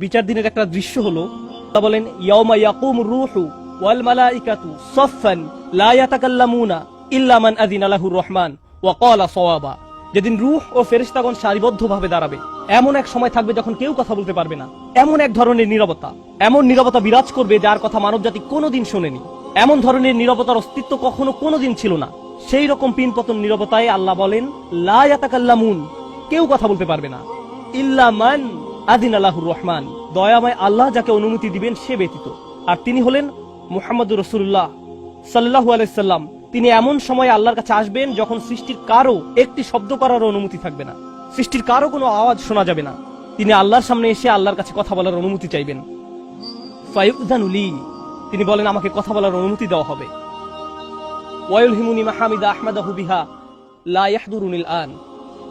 বিচার দিনের একটা দৃশ্য হলো, তা বলেন ইয়াউমা ইয়াকুমুর রূহু ওয়াল মালাইকাতু সাফফান লা ইয়াতাকাল্লামুনা ইল্লা মান আযিনা লাহুর রহমান ওয়া ক্বালা সাওয়াবা। যেদিন রূহ ও ফেরেশতাগণ সারিবদ্ধভাবে দাঁড়াবে, এমন এক সময় থাকবে যখন কেউ কথা বলতে পারবে না। এমন এক ধরনের নীরবতা, এমন নীরবতা বিরাজ করবে যার কথা মানবজাতি কোনোদিন শোনেনি। এমন ধরনের নীরবতার অস্তিত্ব কখনো কোনোদিন ছিল না। সেই রকম পিনপতন নীরবতায় আল্লাহ বলেন লা ইয়াতাকাল্লামুন, কেউ কথা বলতে পারবে না, ইল্লা মান আযিনা লাহুর রহমান, দয়াময় আল্লাহ যাকে অনুমতি দিবেন সে ব্যতীত। আর তিনি হলেন মুহাম্মদুর রাসূলুল্লাহ সাল্লাল্লাহু আলাইহি সাল্লাম। তিনি এমন সময় আল্লাহর কাছে আসবেন যখন সৃষ্টির কারো একটি শব্দ করার অনুমতি থাকবে না, সৃষ্টির কারো কোনো আওয়াজ শোনা যাবে না। তিনি আল্লাহর সামনে এসে আল্লাহর কাছে কথা বলার অনুমতি চাইবেন। ফায়ুযানু লি, তিনি বলেন আমাকে কথা বলার অনুমতি দেওয়া হবে। ওয়ায়ুলহিমুনি মাহামিদা আহমাদাহু বিহা লা ইয়াহদুরুনিল আন,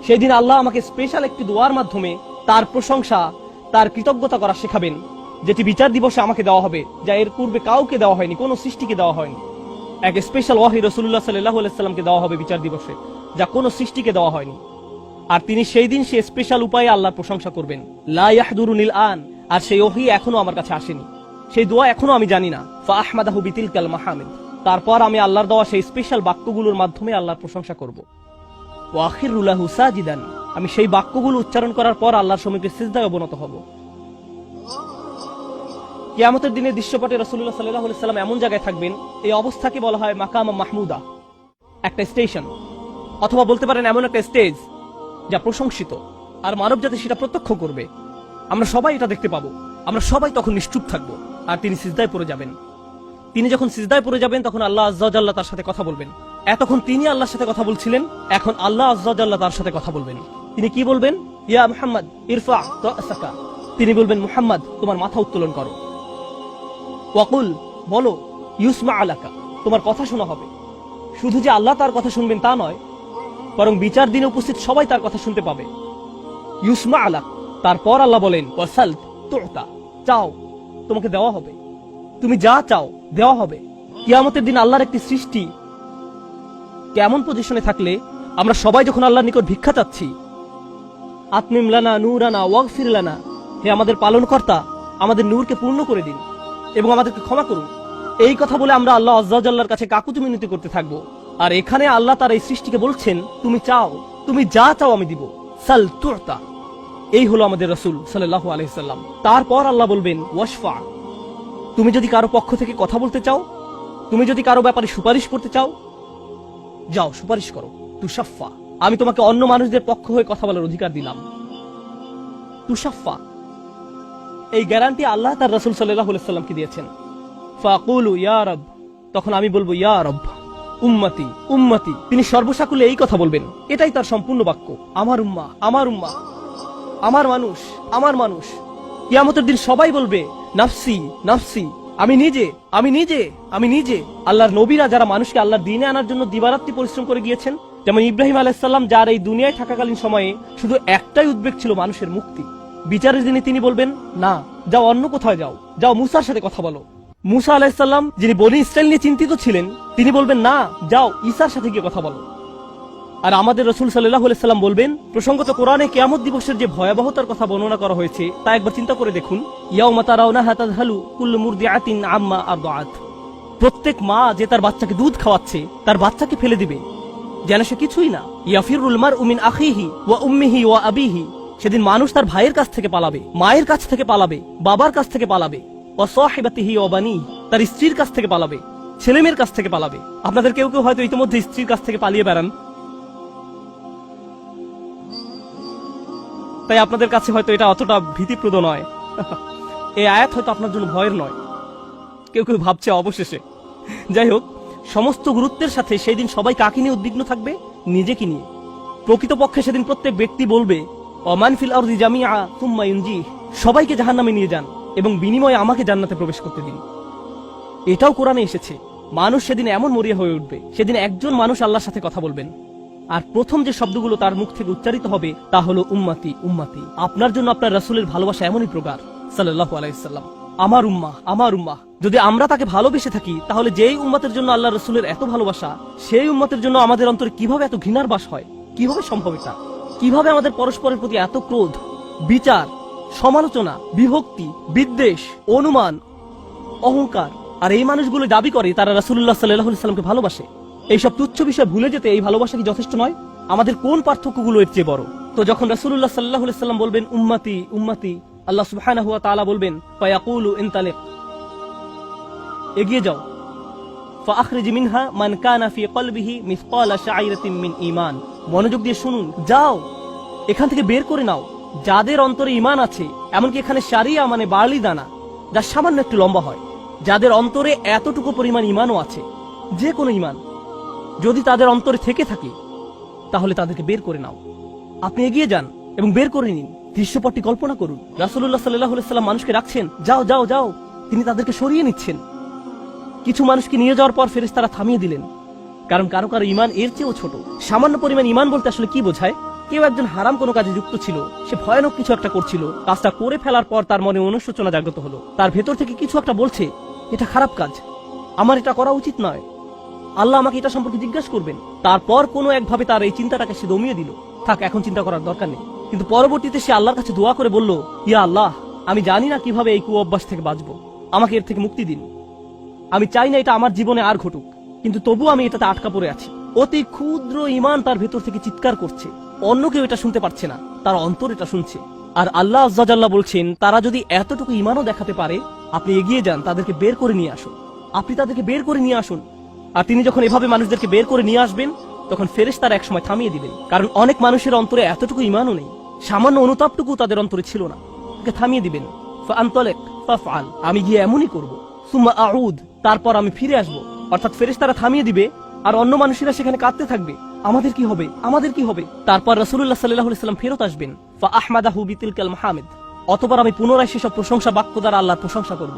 সেদিন আল্লাহ আমাকে স্পেশাল একটি দোয়ার মাধ্যমে তার প্রশংসা, তার কৃতজ্ঞতা করা শেখাবেন, যেটি বিচার দিবসে আমাকে দেওয়া হবে, যা এর পূর্বে কাউকে দেওয়া হয়নি, কোনো সৃষ্টিকে দেওয়া হয়নি। এক স্পেশাল ওয়াহি রাসূলুল্লাহ সাল্লাল্লাহু আলাইহি সাল্লামকে দেওয়া হবে বিচার দিবসে, যা কোনো সৃষ্টিকে দেওয়া হয়নি। আর তিনি সেই দিন সে স্পেশাল উপায়ে আল্লাহর প্রশংসা করবেন, লা ইয়াহদুরুনিল আন। আর সেই ওহী এখনো আমার কাছে আসেনি, সেই দোয়া এখনো আমি জানি না। ফা আহমাদাহু বিতিলকাল মাহামিদ, তারপর আমি আল্লাহর দেওয়া সেই স্পেশাল বাক্যগুলোর মাধ্যমে আল্লাহর প্রশংসা করব। ওয়া আখিরু লাহু সাজিদান, আমি সেই বাক্যগুলো উচ্চারণ করার পর আল্লাহর সম্মুখে সিজদায় অবনত হব। কিয়ামতের দিনের দৃশ্যপটে রাসূলুল্লাহ সাল্লাল্লাহু আলাইহি সাল্লাম এমন জায়গায় থাকবেন, এই অবস্থাকে বলা হয় মাকাম মাহমুদা, একটা স্টেশন, অথবা বলতে পারেন এমন একটা স্টেজ যা প্রশংসিত। আর মানবজাতি সেটা প্রত্যক্ষ করবে, আমরা সবাই এটা দেখতে পাবো। আমরা সবাই তখন নিশ্চুপ থাকবো, আর তিনি সিজদায় পড়ে যাবেন। তিনি যখন সিজদায় পড়ে যাবেন তখন আল্লাহ আযজা ওয়া জাল্লা তার সাথে কথা বলবেন। এতক্ষণ তিনি আল্লাহর সাথে কথা বলছিলেন, এখন আল্লাহ আযজা ওয়া জাল্লা তার সাথে কথা বলবেন। তিনি কি বলবেন? ইয়া মুহাম্মদ ইরফা রাসাকা, তিনি বলবেন মুহাম্মদ তোমার মাথা উত্তোলন করো। ওয়াকুল, বলো, ইউসমা আলাকা, তোমার কথা শোনা হবে। শুধু যে আল্লাহ তার কথা শুনবেন তা নয়, বরং বিচার দিনে উপস্থিত সবাই তার কথা শুনতে পাবে। ইউসমা আলাক, তারপর আল্লাহ বলেন ওয়াসাল তুতা, চাও তোমাকে দেওয়া হবে, তুমি যা চাও দেওয়া হবে। কিয়ামতের দিন আল্লাহর একটি সৃষ্টি কেমন পজিশনে থাকলে আমরা সবাই যখন আল্লাহর নিকট ভিক্ষা চাচ্ছি, আতমিম লানা নূরানা ওয়াগফির লানা, হে আমাদের পালনকর্তা, আমাদের নূরকে পূর্ণ করে দিন এবং আমাদেরকে ক্ষমা করুন, এই কথা বলে আমরা আল্লাহ আযজা ওয়া জাল্লার কাছে কাকুতি মিনতি করতে থাকবো। আর এখানে আল্লাহ তার এই সৃষ্টিকে বলছেন তুমি চাও, তুমি যা চাও আমি দিব, সাল তুতা। এই হলো আমাদের রাসূল সাল্লাল্লাহু আলাইহি সাল্লাম। তারপর আল্লাহ বলবেন ওয়াশফা, তুমি যদি কারো পক্ষ থেকে কথা বলতে চাও, তুমি যদি কারো ব্যাপারে সুপারিশ করতে চাও, যাও সুপারিশ করো। তুশাফা, আমি তোমাকে অন্য মানুষদের পক্ষ হয়ে কথা বলার অধিকার দিলাম। তুশাফা, এই গ্যারান্টি আল্লাহ তার রাসূল সাল্লাল্লাহু আলাইহি সাল্লামকে দিয়েছেন। ফাকুলু ইয়া রব, তখন আমি বলবো ইয়া রব উম্মতি উম্মতি, তিনি সর্বসাকুলে এই কথা বলবেন, এটাই তার সম্পূর্ণ বাক্য, আমার উম্মাহ আমার উম্মাহ, আমার মানুষ আমার মানুষ। কিয়ামতের দিন সবাই বলবে নাফসি নাফসি, আমি নিজে আমি নিজে আমি নিজে। আল্লাহর নবীরা যারা মানুষকে আল্লাহর দ্বীনে আনার জন্য দিবারাত্রি পরিশ্রম করে গিয়েছেন, যেমন ইব্রাহিম আলাইহিস সালাম, যার এই দুনিয়ায় থাকাকালীন সময়ে শুধু একটাই উদ্বেগ ছিল মানুষের মুক্তি। বিচারের দিনে তিনি বলবেন না, যাও অন্য কোথাও যাও, যাও মুসার সাথে কথা বলো। মুসা আলাইহিস সালাম, যিনি বনী ইসরাইল নিয়ে চিন্তিত ছিলেন, তিনি বলবেন না, যাও ঈসার সাথে গিয়ে কথা বলো। আর আমাদের রাসূল সাল্লাল্লাহু আলাইহি সাল্লাম বলবেন, প্রসঙ্গত কোরআনে কিয়ামত দিবসের যে ভয়াবহতার কথা বর্ণনা করা হয়েছে তা একবার চিন্তা করে দেখুন। ইয়াউমা তারাউনাহা তাযহালু কুল্লু মুরদিআতিন আম্মা আরদাআত, প্রত্যেক মা যে তার বাচ্চাকে দুধ খাওয়াচ্ছে তার বাচ্চাকে ফেলে দিবে যেন সে কিছুই না। ইয়াফিরুল মারউ মিন আখিহি ওয়া উম্মিহি ওয়া আবিহি, সেদিন মানুষ তার ভাইয়ের কাছ থেকে পালাবে, মায়ের কাছ থেকে পালাবে, বাবার কাছ থেকে পালাবে। ওয়া সাহিবাতিহি ওয়া বানি, তার স্ত্রীর কাছ থেকে পালাবে, ছেলেমেয়ের কাছ থেকে পালাবে। আপনাদের কেউ কেউ হয়তো ইতিমধ্যে স্ত্রীর কাছ থেকে পালিয়ে বেড়ান, তাই আপনাদের কাছে হয়তো এটা অতটা ভীতিপ্রদ নয়। এই আয়াত হয়তো আপনার জন্য ভয়ের নয়, কেউ কেউ ভাবছে অবশেষে। যাই হোক, সমস্ত গুরুত্বের সাথে সেই দিন সবাই কাকে নিয়ে উদ্বিগ্ন থাকবে? নিজেকে নিয়ে। প্রকৃতপক্ষে সেদিন প্রত্যেক ব্যক্তি বলবে ওমান ফিল আরদি জামিআ সুম্মা ইউনজিহ, সবাইকে জাহান্নামে নিয়ে যান এবং বিনিময়ে আমাকে জান্নাতে প্রবেশ করতে দিন। এটাও কোরআনে এসেছে। মানুষ সেদিন এমন মরিয়া হয়ে উঠবে, সেদিন একজন মানুষ আল্লাহর সাথে কথা বলবেন, আর প্রথম যে শব্দগুলো তার মুখ থেকে উচ্চারিত হবে তা হলো উম্মতি উম্মতি। আপনার জন্য আপনার রাসূলের ভালোবাসা এমনই প্রগাঢ় সাল্লাল্লাহু আলাইহি সাল্লাম, আমার উম্মাহ আমার উম্মাহ। যদি আমরা তাকে ভালোবেসে থাকি, তাহলে যেই উম্মতের জন্য আল্লাহ রাসূলের এত ভালোবাসা, সেই উম্মতের জন্য আমাদের অন্তরে কিভাবে এত ঘৃণার বাস হয়? কিভাবে সম্ভব এটা? কিভাবে আমাদের পরস্পরের প্রতি এত ক্রোধ, বিচার, সমালোচনা, বিভক্তি, বিদ্বেষ, অনুমান, অহংকার। আর এই মানুষগুলো দাবি করে তারা রাসূলুল্লাহ সাল্লাল্লাহু আলাইহি ওয়াসাল্লামকে ভালোবাসে। এইসব তুচ্ছ বিষয় ভুলে যেতে এই ভালোবাসা কি যথেষ্ট নয়? আমাদের কোন পার্থক্যগুলো এর চেয়ে বড়? তো যখন রাসূলুল্লাহ সাল্লাল্লাহু আলাইহি ওয়াসাল্লাম বলবেন উম্মতি উম্মতি, আল্লাহ সুবহানাহু ওয়া তাআলা বলবেন ফায়াকুলু ইনতালিক, এগিয়ে যাও, ফাআখরিজ মিনহা মান কানা ফি কলবিহি মিসকালা শাইরাতিন মিন ঈমান, মনোযোগ দিয়ে শুনুন, যাও এখান থেকে বের করে নাও যাদের অন্তরে ঈমান আছে, এমনকি এখানে শারিয়া মানে বার্লি দানা, যা সামান্য একটু লম্বা হয়, যাদের অন্তরে এতটুকু পরিমাণ ঈমানও আছে, যে কোনো ঈমান যদি তাদের অন্তরে থেকে থাকে তাহলে তাদেরকে বের করে নাও। আপনি এগিয়ে যান এবং বের করে নিন। দৃশ্যপটটি কল্পনা করুন, রাসূলুল্লাহ সাল্লাল্লাহু আলাইহি ওয়াসাল্লাম মানুষকে রাখছেন, যাও যাও যাও, তিনি তাদেরকে সরিয়ে নিচ্ছেন। কিছু মানুষকে নিয়ে যাওয়ার পর ফেরেশতারা থামিয়ে দিলেন, কারণ কারো কারো ঈমান এর চেয়েও ছোট। সামান্য পরিমাণ ঈমান বলতে আসলে কি বোঝায়? কেউ একজন হারাম কোনো কাজে যুক্ত ছিল, সে ভয়ানক কিছু একটা করছিল, কাজটা করে ফেলার পর তার মনে অনুশোচনা জাগ্রত হলো, তার ভেতর থেকে কিছু একটা বলছে এটা খারাপ কাজ, আমার এটা করা উচিত নয়, আল্লাহ আমাকে এটা সম্পর্কে জিজ্ঞাসা করবেন। তারপর কোনো একভাবে তার এই চিন্তাটাকে সে দমিয়ে দিল, থাক এখন চিন্তা করার দরকার নেই। কিন্তু পরবর্তীতে সে আল্লাহর কাছে দোয়া করে বলল, ইয়া আল্লাহ, আমি জানি না কিভাবে এই কুঅভ্যাস থেকে বাঁচবো, আমাকে এর থেকে মুক্তি দিন। আমি চাই না এটা আমার জীবনে আর ঘটুক, কিন্তু তবু আমি এটাতে আটকা পড়ে আছি। অতি ক্ষুদ্র ঈমান তার ভেতর থেকে চিৎকার করছে, অন্য কেউ এটা শুনতে পারছে না, তার অন্তর এটা শুনছে। আর আল্লাহ আজ্জা জাল্লা বলছেন, তারা যদি এতটুকু ঈমানও দেখাতে পারে, আপনি এগিয়ে যান, তাদেরকে বের করে নিয়ে আসুন, আপনি তাদেরকে বের করে নিয়ে আসুন। আর তিনি যখন এভাবে মানুষদেরকে বের করে নিয়ে আসবেন, তখন ফেরেশতারা একসময় থামিয়ে দিবেন, কারণ অনেক মানুষের অন্তরে এতটুকু ঈমানও নেই, সামান্য অনুতাপটুকু তাদের অন্তরে ছিল না, তাকে থামিয়ে দিবেন। ফাআনতালিক ফাফআল, আমি গিয়ে এমনই করব, সুম্মা আউদ, তারপর আমি ফিরে আসব। অর্থাৎ ফেরেশতারা থামিয়ে দিবে, আর অন্য মানুষেরা সেখানে কাঁদতে থাকবে, আমাদের কি হবে, আমাদের কি হবে। তারপর রাসূলুল্লাহ সাল্লাল্লাহু আলাইহি ওয়াসাল্লাম ফেরত আসবেন, ফাআহমাদাহু বিতিলকাল মাহামিদ, অতঃপর আমি পুনরায় সেসব প্রশংসা বাক্য দ্বারা আল্লাহর প্রশংসা করব।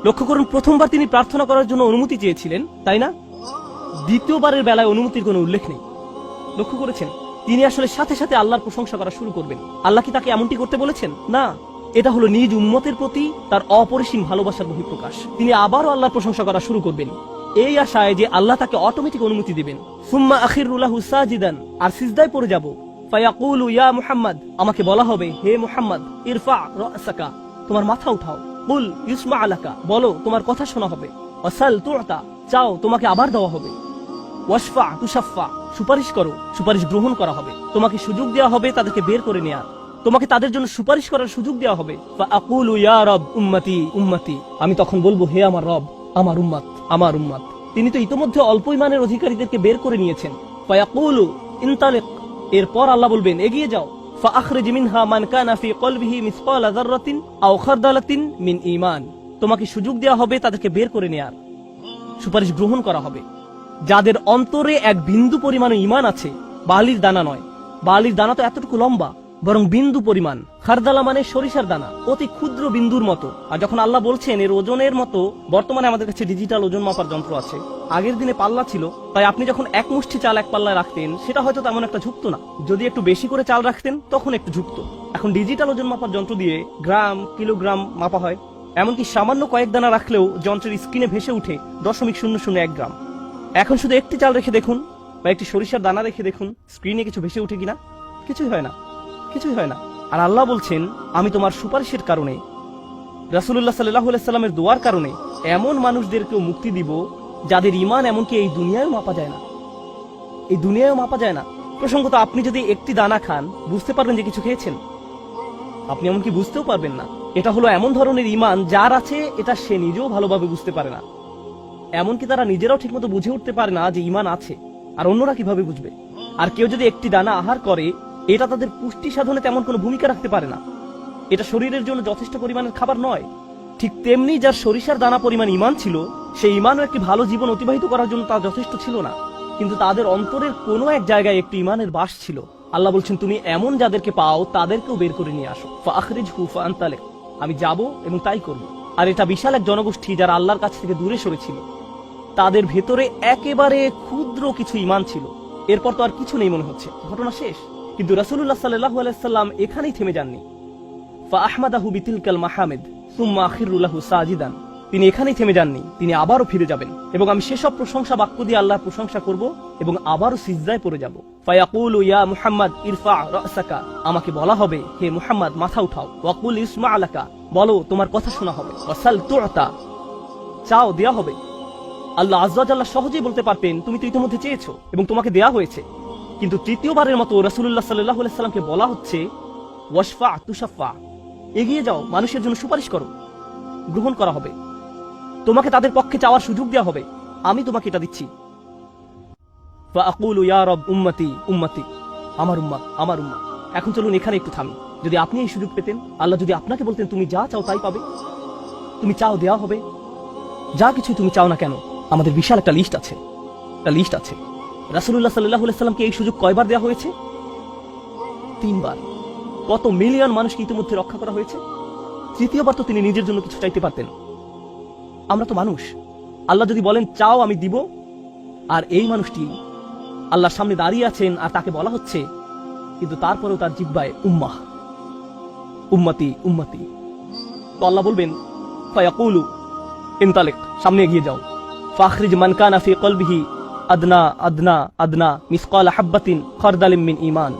লক্ষ্য করুন, প্রথমবার তিনি প্রার্থনা করার জন্য অনুমতি চেয়েছিলেন, তাই না? দ্বিতীয়বারের বেলায় অনুমতির কোনো উল্লেখ নেই। লক্ষ্য করেছেন, তিনি আসলে সাথে সাথে আল্লাহর প্রশংসা করা শুরু করবেন। আল্লাহ কি তাকে এমনটি করতে বলেছেন? না, এটা হলো নিজ উম্মতের প্রতি তার অপরিসীম ভালোবাসার বহিঃপ্রকাশ। তিনি আবারও আল্লাহর প্রশংসা করা শুরু করবেন এই আশায় যে আল্লাহ তাকে অটোমেটিক অনুমতি দিবেন। সুম্মা আখিরু লাহু সাজিদান, আর সিজদায় পড়ে যাব। ফায়াকুলু ইয়া মুহাম্মদ, আমাকে বলা হবে, হে মুহাম্মদ, ইরফা রাসাকা, তোমার মাথা উঠাও। কুল ইউসমা আলাকা, বলো তোমার কথা শোনা হবে। ওয়াসাল তুতা, চাও তোমাকে আবার দেওয়া হবে। ওয়াশফা তুশাফা, সুপারিশ করো, সুপারিশ গ্রহণ করা হবে। তোমাকে সুযোগ দেওয়া হবে তাদেরকে বের করে নেওয়ার, তোমাকে তাদের জন্য সুপারিশ করার সুযোগ দেওয়া হবে। ফাআকুলু ইয়া রব উম্মতি উম্মতি, আমি তখন বলবো, হে আমার রব, আমার উম্মত, আমার উম্মত। তিনি তো ইতোমধ্যে অল্প ঈমানের অধিকারীদেরকে বের করে নিয়েছেন। ফায়াকুলু ইনতালিক, এরপর আল্লাহ বলবেন, এগিয়ে যাও। ফাআখরিজ মিনহা মান কানা ফি কলবিহি মিসকালা যাররাতিন আও খারদালাতিন মিন ঈমান, তোমাকে সুযোগ দেওয়া হবে তাদেরকে বের করে নেয়ার, সুপারিশ গ্রহণ করা হবে যাদের অন্তরে এক বিন্দু পরিমাণ ঈমান আছে। বালির দানা নয়, বালির দানা তো এতটুকু লম্বা, বরং বিন্দু পরিমাণ। খারদালা মানে সরিষার দানা, অতি ক্ষুদ্র বিন্দুর মতো। আর যখন আল্লাহ বলছেন এর ওজনের মতো, বর্তমানে আমাদের কাছে ডিজিটাল ওজন মাপার যন্ত্র আছে, আগের দিনে পাল্লা ছিল, তাই আপনি যখন এক মুষ্টি চাল এক পাল্লায় রাখতেন, সেটা হয়তো তেমন একটা ঝুঁকতো না। যদি একটু বেশি করে চাল রাখতেন তখন একটু ঝুঁকতো। এখন ডিজিটাল ওজন মাপার যন্ত্র দিয়ে গ্রাম, কিলোগ্রাম মাপা হয়। এমনকি সামান্য কয়েক দানা রাখলেও যন্ত্রের স্ক্রিনে ভেসে উঠে 0.001 গ্রাম। এখন শুধু একটি চাল রেখে দেখুন বা একটি সরিষার দানা রেখে দেখুন, স্ক্রিনে কিছু ভেসে উঠে কিনা? কিছুই হয় না, কিছুই হয় না। আর আল্লাহ বলছেন, আমি তোমার সুপারিশের কারণে, রাসূলুল্লাহ সাল্লাল্লাহু আলাইহি সাল্লামের দোয়ার কারণে এমন মানুষদেরকেও মুক্তি দিব যাদের ঈমান এমনকি এই দুনিয়ায়ও মাপা যায় না, এই দুনিয়ায়ও মাপা যায় না। প্রসঙ্গত, আপনি যদি একটি দানা খান, বুঝতে পারবেন যে কিছু খেয়েছেন? আপনি এমনকি বুঝতেও পারবেন না। এটা হলো এমন ধরনের ঈমান যার আছে, এটা সে নিজেও ভালোভাবে বুঝতে পারে না। এমনকি তারা নিজেরাও ঠিকমতো বুঝে উঠতে পারে না যে ঈমান আছে, আর অন্যরা কিভাবে বুঝবে? আর কেউ যদি একটি দানা আহার করে, এটা তাদের পুষ্টি সাধনে তেমন কোনো ভূমিকা রাখতে পারে না, এটা শরীরের জন্য যথেষ্ট পরিমাণের খাবার নয়। ঠিক তেমনি যার সরিষার দানা পরিমাণ ঈমান ছিল, সেই ঈমানও একটি ভালো জীবন অতিবাহিত করার জন্য তা যথেষ্ট ছিল না। কিন্তু তাদের অন্তরের কোনো এক জায়গায় একটি ঈমানের বাস ছিল। আল্লাহ বলছেন, তুমি এমন যাদেরকে পাও তাদেরকেও বের করে নিয়ে আসো। ফাআখরিজহু ফাআনতালিক, আমি যাব এবং তাই করব। আর এটা বিশাল এক জনগোষ্ঠী যারা আল্লাহর কাছ থেকে দূরে সরেছিল, তাদের ভেতরে একেবারে ক্ষুদ্র কিছু ঈমান ছিল। এরপর তো আর কিছু নেই মনে হচ্ছে, ঘটনা শেষ। কিন্তু রাসূলুল্লাহ সাল্লাল্লাহু আলাইহি সাল্লাম এখানেই থেমে যাননি। ফাআহমাদাহু বিতিলকাল মাহামিদ সুম্মা আখিরু লাহু সাজিদান, তিনি এখানেই থেমে যাননি, তিনি আবারও ফিরে যাবেন এবং আমি সেসব প্রশংসা বাক্য দিয়ে আল্লাহর প্রশংসা করব এবং আবারও সিজদায় পড়ে যাব। ফায়াকুলু ইয়া মুহাম্মদ ইরফা রাসাকা, আমাকে বলা হবে হে মুহাম্মদ মাথা উঠাও। ওয়াকুল ইসমা আলাকা, বলো তোমার কথা শোনা হবে। ওয়াসাল তুতা, চাও দেয়া হবে। আল্লাহ আযজা ওয়া জাল্লা সহজেই বলতে পারতেন তুমি তো ইতিমধ্যে চেয়েছো এবং তোমাকে দেয়া হয়েছে, কিন্তু তৃতীয়বারের মতো রাসূলুল্লাহ সাল্লাল্লাহু আলাইহি সাল্লামকে বলা হচ্ছে ওয়াশফা তুশাফা, এগিয়ে যাও, মানুষের জন্য সুপারিশ করো, গ্রহণ করা হবে, তোমাকে তাদের পক্ষে চাওয়ার সুযোগ দেওয়া হবে, আমি তোমাকে এটা দিচ্ছি। ফাআকুলু ইয়া রব উম্মতি উম্মতি, আমার উম্মাহ আমার উম্মাহ। এখন চলুন এখানে একটু থামি। যদি আপনি এই সুযোগ পেতেন, আল্লাহ যদি আপনাকে বলতেন তুমি যা চাও তাই পাবে, তুমি চাও দেওয়া হবে, যা কিছু তুমি চাও না কেন, আমাদের বিশাল একটা লিস্ট আছে, রাসূলুল্লাহ সাল্লাল্লাহু আলাইহি সাল্লামকে এই সুযোগ কয়বার দেওয়া হয়েছে? 3 বার। কত মিলিয়ন মানুষকে ইতিমধ্যে রক্ষা করা হয়েছে। তৃতীয়বার তো তিনি নিজের জন্য কিছু চাইতে পারতেন। আমরা তো মানুষ, আল্লাহ যদি বলেন চাও আমি দিব, আর এই মানুষটি আল্লাহর সামনে দাঁড়িয়ে আছেন আর তাকে বলা হচ্ছে, কিন্তু তারপরেও তার জিহ্বায় উম্মাহ উম্মতি উম্মতি, তো আল্লাহ বলবেন ফায়াকুলু ইনতালিক, সামনে এগিয়ে যাও। ফাখরিজ মান কানা ফি কলবিহি আদনা আদনা আদনা মিসকাল হাব্বাতিন খারদালিম মিন ঈমান,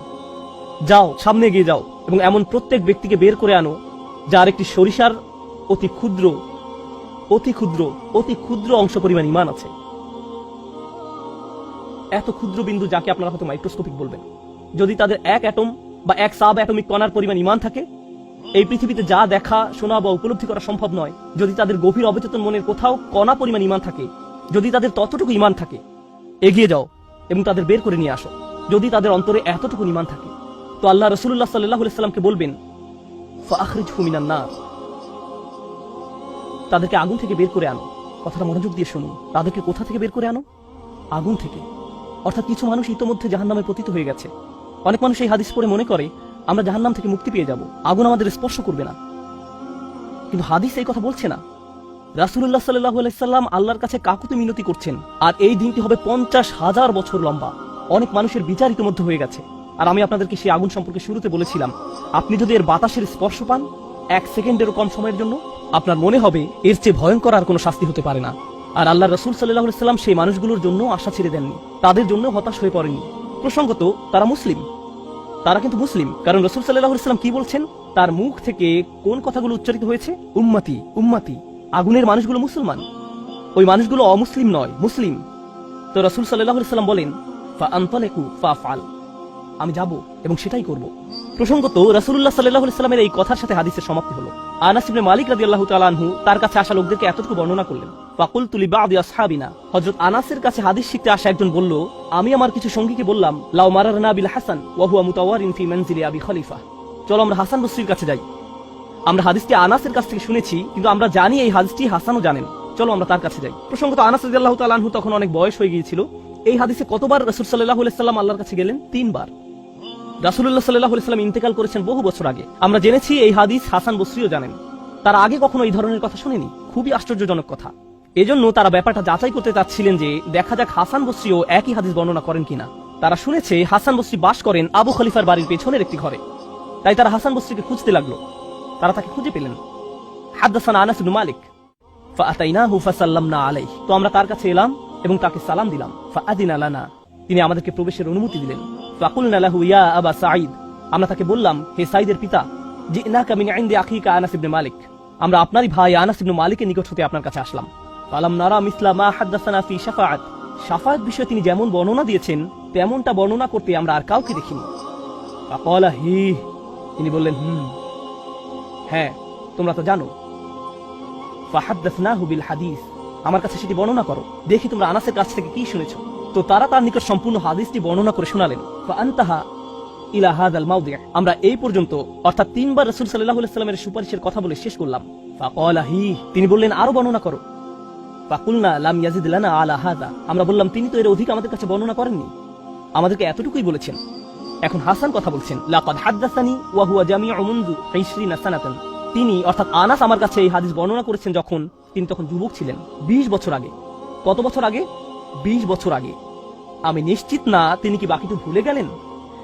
যাও সামনে এগিয়ে যাও এবং এমন প্রত্যেক ব্যক্তিকে বের করে আনো যার একটি সরিষার অতি ক্ষুদ্র অতি ক্ষুদ্র অতি ক্ষুদ্র অংশ পরিমাণ ঈমান আছে। এত ক্ষুদ্র বিন্দু যাকে আপনারা হয়তো মাইক্রোস্কোপিক বলবেন, যদি তাদের এক অ্যাটম বা এক সাব অ্যাটমিক কণার পরিমাণ ঈমান থাকে, এই পৃথিবীতে যা দেখা শোনা বা উপলব্ধি করা সম্ভব নয়, যদি তাদের গভীর অবচেতন মনের কোথাও কণা পরিমাণ ঈমান থাকে, যদি তাদের ততটুকু ঈমান থাকে, এগিয়ে যাও এবং তাদের বের করে নিয়ে আসো। যদি তাদের অন্তরে এতটুকু ঈমান থাকে, তো আল্লাহ রাসূলুল্লাহ সাল্লাল্লাহু আলাইহি সাল্লামকে বলবেন ফাখরিজহু মিনান নার, তাদেরকে আগুন থেকে বের করে আনো। কথাটা মনোযোগ দিয়ে শুনুন, তাদেরকে কোথা থেকে বের করে আনো? আগুন থেকে। অর্থাৎ কিছু মানুষ ইতোমধ্যে জাহান্নামে পতিত হয়ে গেছে। অনেক মানুষ এই হাদিস পড়ে মনে করে আমরা জাহান্নাম থেকে মুক্তি পেয়ে যাব, আগুন আমাদের স্পর্শ করবে না, কিন্তু হাদিস এই কথা বলছে না। রাসূলুল্লাহ সাল্লাল্লাহু আলাইহি সাল্লাম আল্লাহর কাছে কাকুতি মিনতি করছেন, আর এই দিনটি হবে 50,000 বছর লম্বা। অনেক মানুষের বিচার ইতোমধ্যে হয়ে গেছে। আর আমি আপনাদেরকে সেই আগুন সম্পর্কে শুরুতে বলেছিলাম, আপনি যদি এর বাতাসের স্পর্শ পান 1 সেকেন্ডেরও কম সময়ের জন্য, আপনার মনে হবে এর চেয়ে ভয়ঙ্কর আর কোনো শাস্তি হতে পারে না। আর আল্লাহ রাসূল সাল্লাল্লাহু আলাইহি সাল্লাম সেই মানুষগুলোর জন্য আশা ছেড়ে দেননি, তাদের জন্য হতাশ হয়ে পড়েননি। প্রসঙ্গত তারা মুসলিম, তারা কিন্তু মুসলিম, কারণ রাসূল সাল্লাল্লাহু আলাইহি সাল্লাম কি বলছেন, তার মুখ থেকে কোন কথাগুলো উচ্চারিত হয়েছে? উম্মতি উম্মতি। আগুনের মানুষগুলো মুসলমান, ওই মানুষগুলো অমুসলিম নয়, মুসলিম। তো রাসূল সাল্লাল্লাহু আলাইহি সাল্লাম বলেন ফাআনতালিকু ফাফআল, আমি যাব এবং সেটাই করব। প্রসঙ্গত রাসূলুল্লাহ সাল্লাল্লাহু আলাইহি সাল্লামের এই কথার সাথে হাদিসের সমাপ্তি হলো। আনাস ইবনে মালিক রাদিয়াল্লাহু তাআলা আনহু তার কাছে আসা লোকদেরকে এতটুকু বর্ণনা করলেন। ফাকুলতু লিবাদি আসহাবিনা, হযরত আনাসের কাছে হাদিস শিখতে আসা একজন বলল, আমি আমার কিছু সঙ্গীকে বললাম, লাউ মারারনা বিল হাসান ওয়া হুয়া মুতাওয়ারিন ফি মানজিলি আবি খলিফা, চলো আমরা হাসান বসরির কাছে যাই। আমরা হাদিসটি আনাসের কাছ থেকে শুনেছি, কিন্তু আমরা জানি এই হাদিসটি হাসানও জানেন, চলো আমরা তার কাছে যাই। প্রসঙ্গত আনাস রাদিয়াল্লাহু তাআলা আনহু তখন অনেক বয়স হয়ে গিয়েছিল। এই হাদিসে কতবার রাসূল সাল্লাল্লাহু আলাইহি সাল্লাম আল্লাহর কাছে গেলেন? 3 বার। রাসূলুল্লাহ সাল্লাল্লাহু আলাইহি সাল্লাম ইন্তেকাল করেছেন বহু বছর আগে। আমরা জেনেছি এই হাদিস হাসান বসরিও জানেন, তারা আগে কখনো এই ধরনের কথা শুনেনি। খুবই আশ্চর্যজনক কথা। এজন্য তারা ব্যাপারটা যাচাই করতে চাচ্ছিলেন যে দেখা যাক হাসান বসরিও একই হাদিস বর্ণনা করেন কিনা। তারা শুনেছে হাসান বসরি বাস করেন আবু খলিফার বাড়ির পেছনের একটি ঘরে, তাই তারা হাসান বসরিকে খুঁজতে লাগলো। তারা তাকে খুঁজে পেলেন। হাদাসানা আনাস ইবনে মালিক ফাআতাইনাহু ফাসাল্লামনা আলাইহি, তো আমরা তার কাছে এলাম এবং তাকে সালাম দিলাম। ফাআদিনা লানা, তিনি আমাদেরকে প্রবেশের অনুমতি দিলেন। ফাকুলনা লাহু ইয়া আবা সাঈদ, আমরা তাকে বললাম হে সাঈদের পিতা, জিনাকা মিন ইনদি আখিকা আনাস ইবনে মালিক, আমরা আপনারই ভাই আনাস ইবনে মালিকের নিকট হতে আপনার কাছে আসলাম। ফালাম নারা মিসলা মা হাদাসানা ফি শাফাআত, শাফাআত বিষয়ে তিনি যেমন বর্ণনা দিয়েছেন তেমনটা বর্ণনা করতে আমরা আর কাউকে দেখিনি। ফাকালা হি, তিনি বললেন হ্যাঁ তোমরা তো জানো। ফাহাদাসনাহু বিল হাদিস, আমার কাছে সেটি বর্ণনা করো, দেখি তোমরা আনাসের কাছ থেকে কি শুনেছো। তো তারা তার নিকট সম্পূর্ণ হাদিসটি বর্ণনা করে শোনালেন। ফাআনতাহা ইলা হাযাল মাওদি', আমরা এই পর্যন্ত অর্থাৎ 3 বার রাসূল সাল্লাল্লাহু আলাইহি সাল্লামের সুপারিশের কথা বলে শেষ করলাম। ফাকালা হি, তিনি বললেন আরো বর্ণনা করো। ফাকুলনা লাম ইয়াজিদ লানা আলা হাযা, আমরা বললাম তিনি তো এর অধিক আমাদের কাছে বর্ণনা করেননি, আমাদেরকে এতটুকুই বলেছেন। এখন হাসান কথা বলছেন, লাকাদ হাদাসানি ওয়া হুয়া জামিউ মুনযু 20 সানাতান, তিনি অর্থাৎ আনাস আমার কাছে এই হাদিস বর্ণনা করেছেন যখন তিনি তখন যুবক ছিলেন, 20 বছর আগে। কত বছর আগে? 20 বছর আগে। আমি নিশ্চিত না তিনি কি বাকিটুকু ভুলে গেলেন,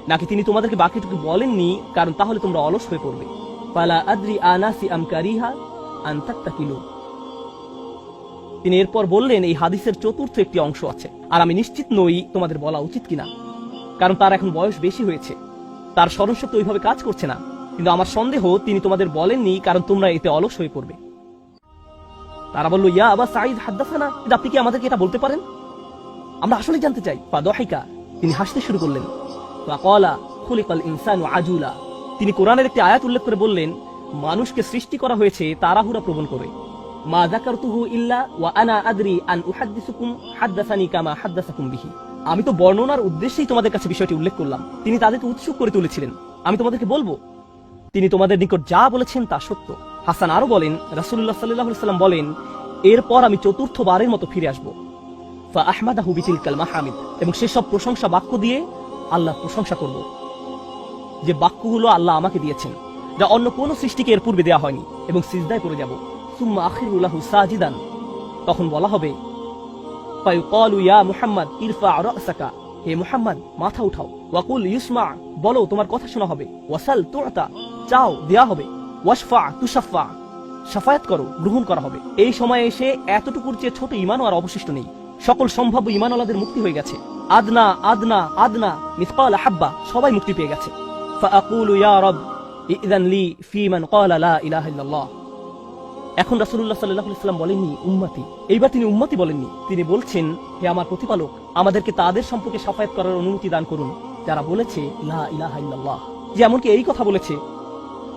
নাকি তিনি তোমাদেরকে বাকিটুকু বলেননি, কারণ তাহলে তোমরা অলস হয়ে পড়বে। ফালা আদরি আনাসি আম কারিহা আন তাত্তাকিলু, তিনি এরপর বললেন এই হাদিসের চতুর্থ একটি অংশ আছে, আর আমি নিশ্চিত নই তোমাদের বলা উচিত কিনা। কারণ তার এখন বয়স বেশি হয়েছে, তার স্মরণশক্তি ওইভাবে কাজ করছে না। কিন্তু আমার সন্দেহ তিনি তোমাদের বলেননি, কারণ তোমরা এতে অলস হয়ে পড়বে। তারা বলল, ইয়া আবা সাঈদ হাদ্দাসানা, কিন্তু আপনি কি আমাদেরকে এটা বলতে পারেন? আমরা আসলে জানতে চাই। ফাদাহিকা, তিনি হাসতে শুরু করলেন। ফাকালা খুলিকাল ইনসানু আজুলা, তিনি কোরআনের একটি আয়াত উল্লেখ করে বললেন, মানুষকে সৃষ্টি করা হয়েছে তাড়াহুড়া প্রবণ করে। মা যাকারতুহু ইল্লা ওয়া আনা আদরি আন উহাদ্দিসুকুম হাদ্দাসানি কামা হাদ্দাসাকুম বিহি, আমি তো বর্ণনার উদ্দেশ্যেই তোমাদের কাছে বিষয়টি উল্লেখ করলাম। তিনি তাদেরকে উৎসুক করে তুলেছিলেন, আমি তোমাদেরকে বলবো তিনি তোমাদের নিকট যা বলেছেন তা সত্য। হাসান আরো বলেন, রাসূলুল্লাহ সাল্লাল্লাহু আলাইহি ওয়াসাল্লাম বলেন, এরপর আমি চতুর্থবারের মতো ফিরে আসবো। ফা আহমাদাহু বিতিলকাল মাহামিদ, এবং সেসব প্রশংসা বাক্য দিয়ে আল্লাহর প্রশংসা করব, যে বাক্যগুলো আল্লাহ আমাকে দিয়েছেন, যা অন্য কোন সৃষ্টিকে এর পূর্বে দেওয়া হয়নি, এবং সিজদায় পড়ে যাব। সুম্মা আখিরু লাহু সাজিদান, তখন বলা হবে, ফায়ুকালু ইয়া মুহাম্মদ ইরফা রাসাকা, হে মুহাম্মদ মাথা উঠাও। ওয়াকুল ইউসমা, বলো তোমার কথা শোনা হবে। ওয়াসাল তুআতা, চাও দেয়া হবে। ওয়াশফা তুশাফা, শাফায়াত করো গ্রহণ করা হবে। এই সময়ে এসে এতটুকুর চেয়ে ছোট ঈমানও আর অবশিষ্ট নেই। সকল সম্ভাব্য ঈমানওয়ালাদের মুক্তি হয়ে গেছে। আদনা আদনা আদনা মিসকাল হাব্বা, সবাই মুক্তি পেয়ে গেছে। ফাআকুলু ইয়া রব ইযান লি ফি মান ক্বালা লা ইলাহা ইল্লাল্লাহ। এখন রাসূলুল্লাহ সাল্লাল্লাহু আলাইহি ওয়াসাল্লাম বলেননি উম্মতি, এইবার তিনি উম্মতি বলেননি, তিনি বলছেন, হে আমার প্রতিপালক, আমাদেরকে তাদের সম্পর্কে শাফায়াত করার অনুমতি দান করুন যারা বলেছে লা ইলাহা ইল্লাল্লাহ। যে এমনকি এই কথা বলেছে,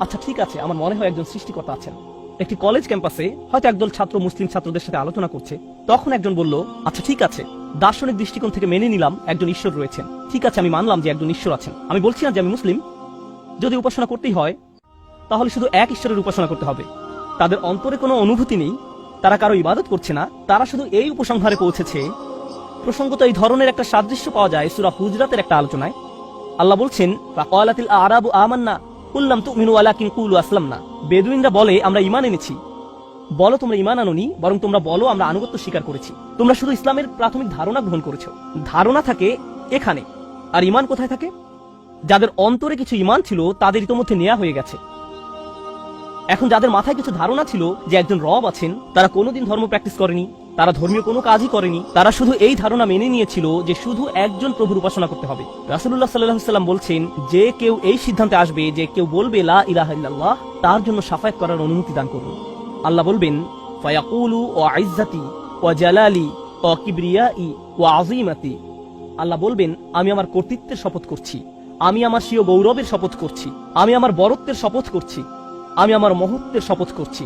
আচ্ছা ঠিক আছে, আমার মনে হয় একজন সৃষ্টিকর্তা আছেন। একটি কলেজ ক্যাম্পাসে হয়তো একদল ছাত্র মুসলিম ছাত্রদের সাথে আলোচনা করছে। তখন একজন বলল, আচ্ছা ঠিক আছে, দার্শনিক দৃষ্টিকোণ থেকে মেনে নিলাম একজন ঈশ্বর রয়েছেন। ঠিক আছে, আমি মানলাম যে একজন ঈশ্বর আছেন। আমি বলছি না যে আমি মুসলিম। যদি উপাসনা করতেই হয় তাহলে শুধু এক ঈশ্বরের উপাসনা করতে হবে। তাদের অন্তরে কোনো অনুভূতি নেই, তারা কারো ইবাদত করছে না, তারা শুধু এই উপসংহারে পৌঁছেছে। প্রসঙ্গত এই ধরনের একটা সাদৃশ্য পাওয়া যায় সূরা হুজরাতের একটা আলোচনায়। আল্লাহ বলছেন, ফাকালাতিল আরাবু আমান্না কুল লাম তুমিনু ওয়ালাকিন কুলু আসলামনা, বেদুইনরা বলে আমরা ঈমান এনেছি। বলো তোমরা ঈমান আনোনি, বরং তোমরা বলো আমরা আনুগত্য স্বীকার করেছি। তোমরা শুধু ইসলামের প্রাথমিক ধারণা গ্রহণ করেছো। ধারণা থাকে এখানে, আর ঈমান কোথায় থাকে? যাদের অন্তরে কিছু ঈমান ছিল তাদের ইতোমধ্যে নেওয়া হয়ে গেছে। এখন যাদের মাথায় কিছু ধারণা ছিল যে একজন রব আছেন, তারা কোনোদিন ধর্ম প্র্যাকটিস করেনি, তারা ধর্মীয় কোনো কাজই করেনি, তারা শুধু এই ধারণা মেনে নিয়েছিল যে শুধু একজন প্রভুর উপাসনা করতে হবে। রাসূলুল্লাহ সাল্লাল্লাহু আলাইহি ওয়াসাল্লাম বলছেন, যে কেউ এই সিদ্ধান্তে আসবে যে কেউ বলবে লা ইলাহা ইল্লাল্লাহ, তার জন্য শাফায়াত করার অনুমতি দান করুন। আল্লাহ বলবেন, ফায়াকুলু ওয়া ইজ্জাতি ওয়া জালালি ওয়া কিবরিয়াই ওয়া আযীমাতি, আল্লাহ বলবেন, আমি আমার কর্তৃত্বের শপথ করছি, আমি আমার স্বীয় গৌরবের শপথ করছি, আমি আমার বরত্বের শপথ করছি, আমি আমার মহত্বের শপথ করছি,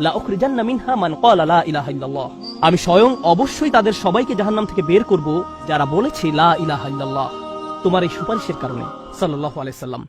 লা উখরিজান্না মিনহা মান ক্বালা লা ইলাহা ইল্লাল্লাহ, আমি স্বয়ং অবশ্যই তাদের সবাইকে জাহান্নাম থেকে বের করব যারা বলেছে লা ইলাহা ইল্লাল্লাহ, তোমার এই সুপারিশের কারণে। সাল্লাল্লাহু আলাইহি সাল্লাম।